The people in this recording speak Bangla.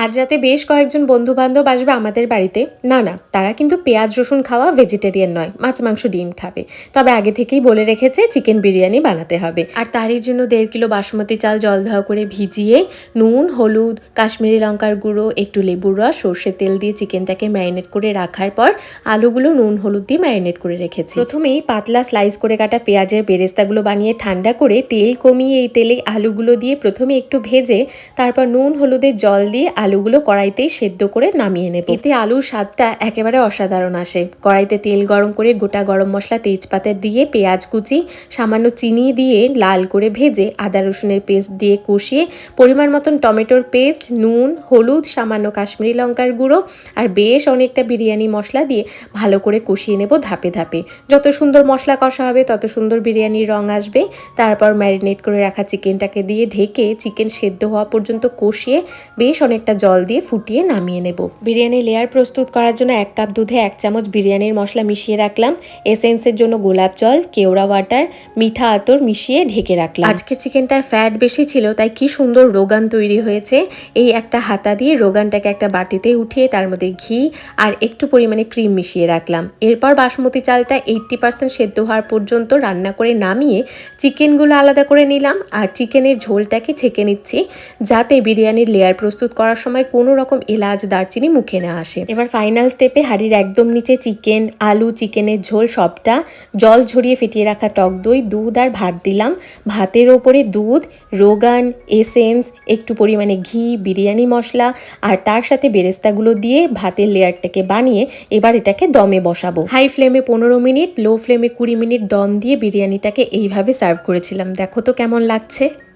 আজ রাতে বেশ কয়েকজন বন্ধু-বান্ধব আসবে আমাদের বাড়িতে। না, তারা কিন্তু পেঁয়াজ রসুন খাওয়া ভেজিটেরিয়ান নয়। মাছ, মাংস, ডিম খাবে। তবে আগে থেকেই বলে রেখেছে চিকেন বিরিয়ানি বানাতে হবে। আর তারই জন্য ১.৫ কিলো বাসমতি চাল জল ধোয়া করে ভিজিয়ে নুন, হলুদ, কাশ্মীরি লঙ্কার গুঁড়ো, একটু লেবুর রস, সর্ষের তেল দিয়ে চিকেনটাকে ম্যারিনেট করে রাখার পর আলুগুলো নুন, হলুদ দিয়ে ম্যারিনেট করে রেখেছি। প্রথমেই পাতলা স্লাইস করে কাটা পেঁয়াজের বেরেস্তাগুলো বানিয়ে ঠান্ডা করে তেল কমিয়ে এই তেলে আলুগুলো দিয়ে প্রথমে একটু ভেজে তারপর নুন, হলুদের জল দিয়ে আলুগুলো কড়াইতেই সেদ্ধ করে নামিয়ে নেব। এতে আলুর স্বাদটা একেবারে অসাধারণ আসে। কড়াইতে তেল গরম করে গোটা গরম মশলা তেজপাতা দিয়ে পেঁয়াজ কুচি সামান্য চিনি দিয়ে লাল করে ভেজে আদা রসুনের পেস্ট দিয়ে কষিয়ে পরিমাণ মতন টমেটোর পেস্ট, নুন, হলুদ, সামান্য কাশ্মীরি লঙ্কার গুঁড়ো আর বেশ অনেকটা বিরিয়ানি মশলা দিয়ে ভালো করে কষিয়ে নেব ধাপে ধাপে। যত সুন্দর মশলা কষা হবে তত সুন্দর বিরিয়ানির রং আসবে। তারপর ম্যারিনেট করে রাখা চিকেনটাকে দিয়ে ঢেকে চিকেন সেদ্ধ হওয়া পর্যন্ত কষিয়ে বেশ অনেকটা জল দিয়ে ফুটিয়ে নামিয়ে নেব। বিরিয়ানির লেয়ার প্রস্তুত করার জন্য ১ কাপ দুধে ১ চামচ বিরিয়ানির মশলা মিশিয়ে রাখলাম। এসেন্সের জন্য গোলাপ জল, কেওড়া ওয়াটার, মিঠা আতর মিশিয়ে ঢেকে রাখলাম। আজকের চিকেনটায় ফ্যাট বেশি ছিল তাই কি সুন্দর রোগান তৈরি হয়েছে। এই একটা হাতা দিয়ে রোগানটাকে একটা বাটিতে উঠিয়ে তার মধ্যে ঘি আর একটু পরিমাণে ক্রিম মিশিয়ে রাখলাম। এরপর বাসমতি চালটা 80% সেদ্ধ হওয়ার পর্যন্ত রান্না করে নামিয়ে চিকেনগুলো আলাদা করে নিলাম আর চিকেনের ঝোলটাকে ছেঁকে নিচ্ছি যাতে বিরিয়ানির লেয়ার প্রস্তুত করার সময় কোনো রকম এলাচ দারচিনি মুখে না আসে। এবার ফাইনাল স্টেপে হাঁড়ির একদম নিচে চিকেন, আলু, চিকেনের ঝোল সবটা, জল ঝরিয়ে ফেটিয়ে রাখা টক দই, দুধ আর ভাত দিলাম। ভাতের ওপরে দুধ, রোগান, এসেন্স, একটু পরিমাণে ঘি, বিরিয়ানি মশলা আর তার সাথে বেরেস্তাগুলো দিয়ে ভাতের লেয়ারটাকে বানিয়ে এবার এটাকে দমে বসাবো। হাই ফ্লেমে ১৫ মিনিট, লো ফ্লেমে ২০ মিনিট দম দিয়ে বিরিয়ানিটাকে এইভাবে সার্ভ করেছিলাম। দেখো তো কেমন লাগছে।